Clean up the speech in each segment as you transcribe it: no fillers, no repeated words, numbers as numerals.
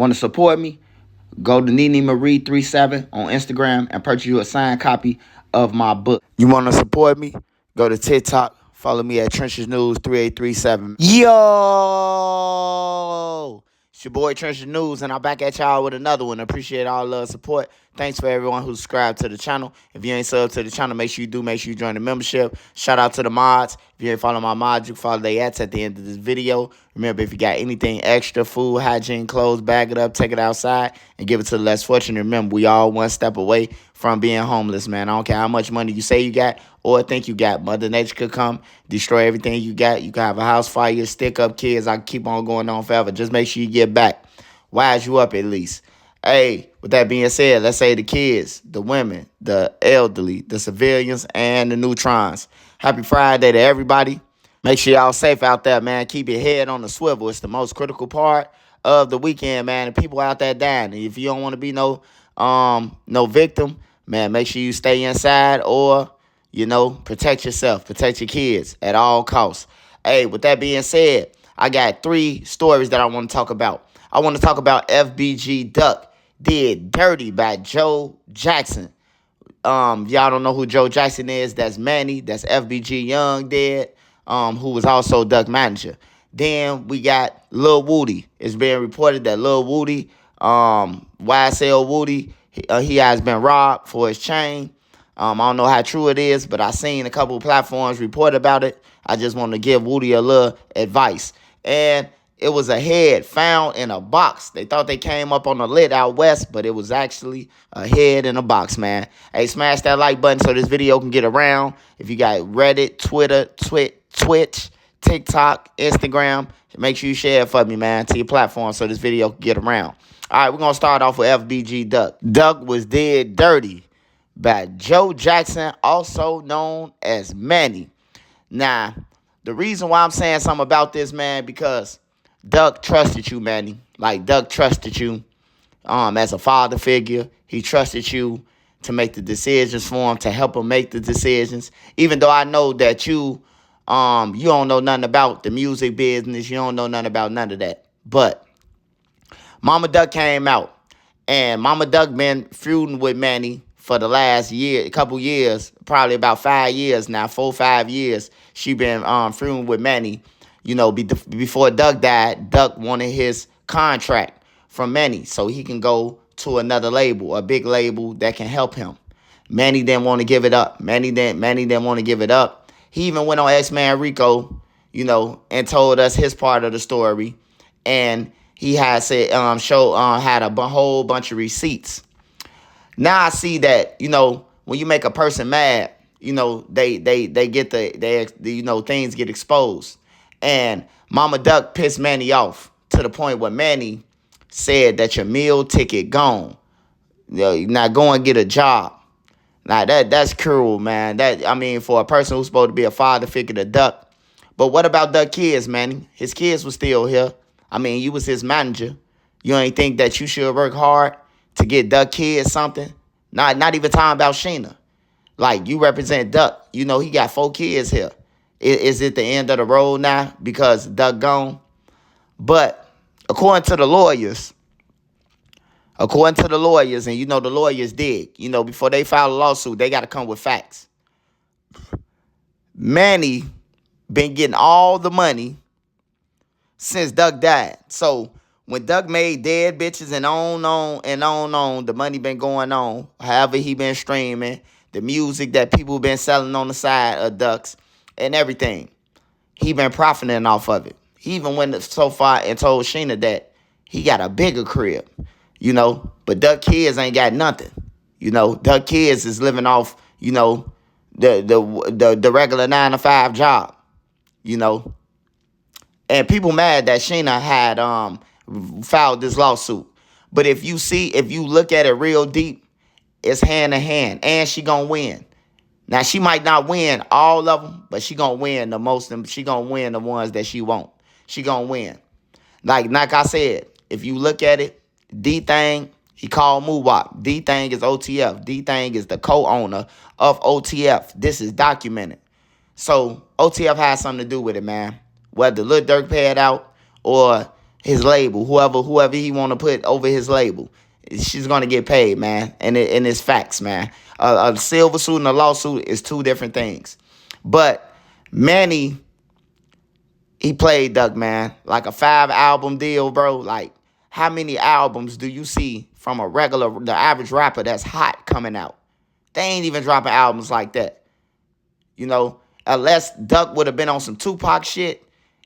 Want to support me? Go to Nene Marie 37 on Instagram and purchase you a signed copy of my book. You want to support me? Go to TikTok. Follow me at Trenches News 3837. Yo! It's your boy Trenches News, and I'm back at y'all with another one. Appreciate all the support. Thanks for everyone who subscribed to the channel. If you ain't subbed to the channel, make sure you do. Make sure you join the membership. Shout out to the mods. If you ain't following my mods, you can follow their ads at the end of this video. Remember, if you got anything extra, food, hygiene, clothes, bag it up, take it outside, and give it to the less fortunate. Remember, we all one step away from being homeless, man. I don't care how much money you say you got or think you got. Mother Nature could come, destroy everything you got. You can have a house fire, stick up kids. I can keep on going on forever. Just make sure you get back. Wise you up at least. Hey, with that being said, let's say the kids, the women, the elderly, the civilians, and the neutrons. Happy Friday to everybody. Make sure y'all safe out there, man. Keep your head on the swivel. It's the most critical part of the weekend, man. And people out there dying. And if you don't want to be no victim, man, make sure you stay inside or, protect yourself. Protect your kids at all costs. Hey, with that being said, I got 3 stories that I want to talk about. I want to talk about FBG Duck Did Dirty by Joe Jackson. Y'all don't know who Joe Jackson is. That's Manny. That's FBG Young Dead, who was also Duck manager. Then we got Lil Woody. It's being reported that Lil Woody, YSL Woody, he has been robbed for his chain. I don't know how true it is, but I seen a couple of platforms report about it. I just want to give Woody a little advice. And it was a head found in a box. They thought they came up on the lid out west, but it was actually a head in a box, man. Hey, smash that like button so this video can get around. If you got Reddit, Twitter, Twitch, TikTok, Instagram, make sure you share it for me, man, to your platform so this video can get around. All right, we're going to start off with FBG Duck. Duck was Did Dirty by Joe Jackson, also known as Manny. Now, the reason why I'm saying something about this, man, because Duck trusted you, Manny. Like, Duck trusted you as a father figure. He trusted you to make the decisions for him, to help him make the decisions. Even though I know that you don't know nothing about the music business. You don't know nothing about none of that. But Mama Duck came out, and Mama Duck been feuding with Manny for the last couple years, probably about 5 years now, 4, 5 years. She been feuding with Manny. Before Duck died, Duck wanted his contract from Manny so he can go to another label, a big label that can help him. Manny didn't want to give it up. Manny didn't want to give it up. He even went on X-Man Rico, and told us his part of the story. And he had said, had a whole bunch of receipts. Now I see that, when you make a person mad, they get things get exposed. And Mama Duck pissed Manny off to the point where Manny said that your meal ticket gone. Now go and get a job. Now that's cruel, man. For a person who's supposed to be a father figure to Duck. But what about Duck kids, Manny? His kids were still here. You was his manager. You ain't think that you should work hard to get Duck kids something? Not even talking about Sheena. Like, you represent Duck. He got 4 kids here. Is it the end of the road now because Duck gone? But according to the lawyers, and the lawyers dig, before they file a lawsuit, they got to come with facts. Manny been getting all the money since Duck died. So when Duck made Dead Bitches and on, the money been going on. However he been streaming, the music that people been selling on the side of Ducks, and everything. He been profiting off of it. He even went so far and told Sheena that he got a bigger crib, But Duck kids ain't got nothing. Duck kids is living off, the regular 9-to-5 job, And people mad that Sheena had filed this lawsuit. But if you look at it real deep, it's hand in hand, and she gonna win. Now, she might not win all of them, but she going to win the most. She going to win the ones that she won't. She going to win. Like I said, if you look at it, D-Thing, he called Moowop. D-Thing is OTF. D-Thing is the co-owner of OTF. This is documented. So OTF has something to do with it, man. Whether Lil Durk paid out or his label, whoever he want to put over his label. She's gonna get paid, man, and it's facts, man. A silver suit and a lawsuit is two different things. But Manny, he played Duck, man, like a 5-album deal, bro. Like, how many albums do you see from the average rapper that's hot coming out? They ain't even dropping albums like that. You know, unless Duck would have been on some Tupac shit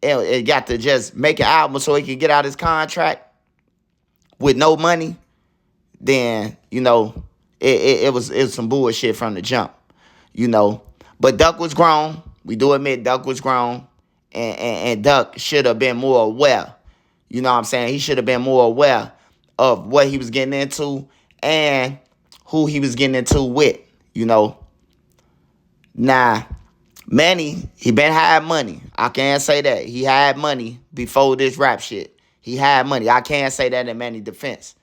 and got to just make an album so he could get out his contract with no money, then, you know, it was some bullshit from the jump, you know. But Duck was grown. We do admit Duck was grown. And Duck should have been more aware. You know what I'm saying? He should have been more aware of what he was getting into and who he was getting into with, you know. Now, Manny, he been had money. I can't say that. He had money before this rap shit. He had money. I can't say that in Manny's defense.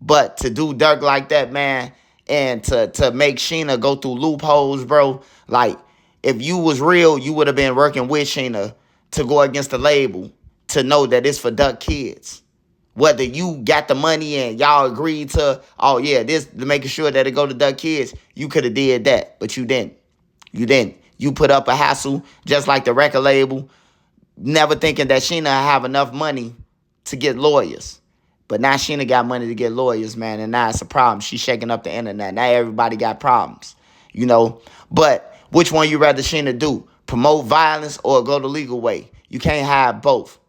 But to do Dirk like that, man, and to make Sheena go through loopholes, bro, like, if you was real, you would have been working with Sheena to go against the label to know that it's for Duck kids. Whether you got the money and y'all agreed to, oh yeah, this to making sure that it go to Duck kids, you could have did that, but you didn't. You didn't. You put up a hassle just like the record label, never thinking that Sheena have enough money to get lawyers. But now Sheena got money to get lawyers, man, and now it's a problem. She's shaking up the internet. Now everybody got problems, you know. But which one you rather Sheena do? Promote violence or go the legal way? You can't have both.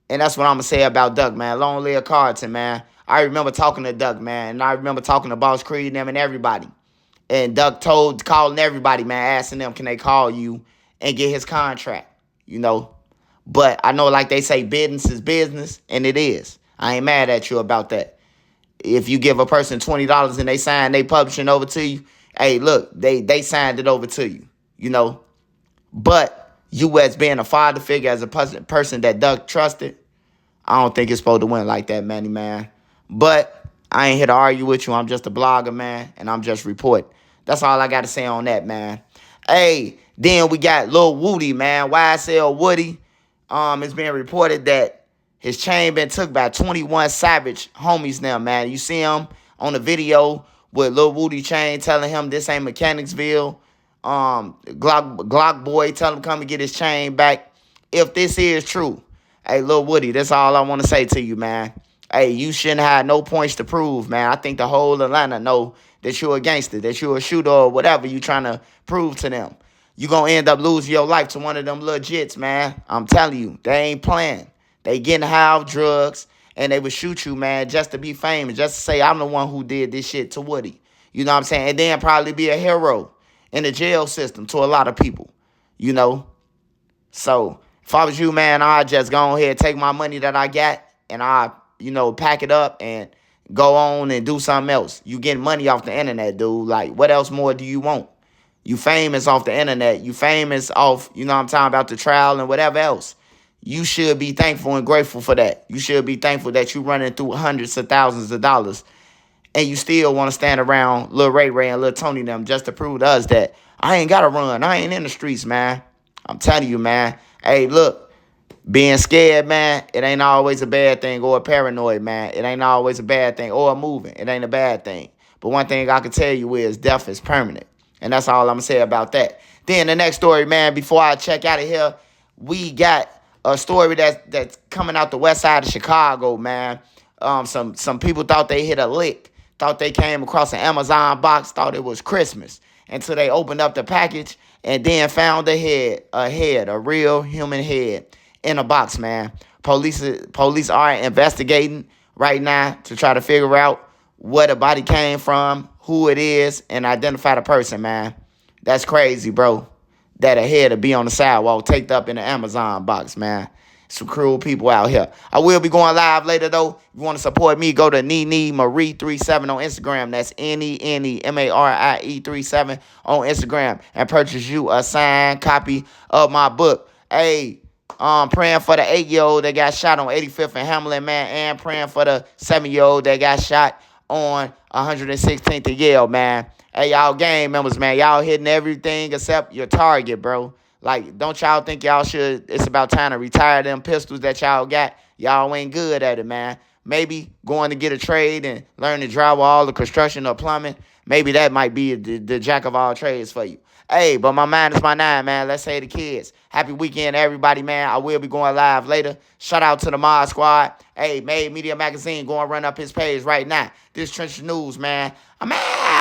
And that's what I'm going to say about Duck, man. Long live Carlton, man. I remember talking to Duck, man, and I remember talking to Boss Creed and them and everybody. And Duck calling everybody, man, asking them, can they call you and get his contract, you know. But I know, like they say, business is business, and it is. I ain't mad at you about that. If you give a person $20 and they sign they publishing over to you, hey, look, they signed it over to you, you know. But you as being a father figure, as a person that Duck trusted, I don't think it's supposed to win like that, Manny, man. But I ain't here to argue with you. I'm just a blogger, man, and I'm just reporting. That's all I got to say on that, man. Hey, then we got Lil Woody, man. YSL Woody. It's being reported that his chain been took by 21 Savage homies now, man. You see him on the video with Lil Woody chain telling him this ain't Mechanicsville. Glock boy telling him come and get his chain back. If this is true, hey, Lil Woody, that's all I want to say to you, man. Hey, you shouldn't have no points to prove, man. I think the whole Atlanta know that you're a gangster, that you're a shooter or whatever you trying to prove to them. You going to end up losing your life to one of them legits, man. I'm telling you, they ain't playing. They getting high off drugs, and they would shoot you, man, just to be famous, just to say I'm the one who did this shit to Woody. You know what I'm saying? And then probably be a hero in the jail system to a lot of people, you know? So if I was you, man, I'd just go ahead and take my money that I got and pack it up and go on and do something else. You getting money off the internet, dude. Like, what else more do you want? You famous off the internet. You famous off, you know what I'm talking about, the trial and whatever else. You should be thankful and grateful for that. You should be thankful that you running through hundreds of thousands of dollars and you still want to stand around Lil Ray Ray and Lil Tony them just to prove to us that I ain't got to run. I ain't in the streets, man. I'm telling you, man. Hey, look, being scared, man, it ain't always a bad thing, or paranoid, man. It ain't always a bad thing, or moving. It ain't a bad thing. But one thing I can tell you is death is permanent. And that's all I'm going to say about that. Then the next story, man, before I check out of here, we got a story that's coming out the west side of Chicago, man. Some people thought they hit a lick, thought they came across an Amazon box, thought it was Christmas, until they opened up the package and then found a real human head in a box, man. Police are investigating right now to try to figure out where the body came from, who it is, and identify the person, man. That's crazy, bro. That a head to be on the sidewalk, taped up in the Amazon box, man. Some cruel people out here. I will be going live later, though. If you want to support me, go to Nene Marie 37 on Instagram. That's NENEMARIE 37 on Instagram. And purchase you a signed copy of my book. Hey, praying for the 8-year-old that got shot on 85th and Hamlin, man. And praying for the 7-year-old that got shot on 116th and Yale, man. Hey, y'all gang members, man. Y'all hitting everything except your target, bro. Like, don't y'all think y'all should, it's about time to retire them pistols that y'all got Y'all ain't good at it, man. Maybe going to get a trade and learn to drywall, the construction, or plumbing. Maybe that might be the jack of all trades for you. Hey, but my mind is my nine, man. Let's say the kids. Happy weekend, everybody, man. I will be going live later. Shout out to the Mod Squad. Hey, Made Media Magazine, go and run up his page right now. This Trench News, man. I'm out.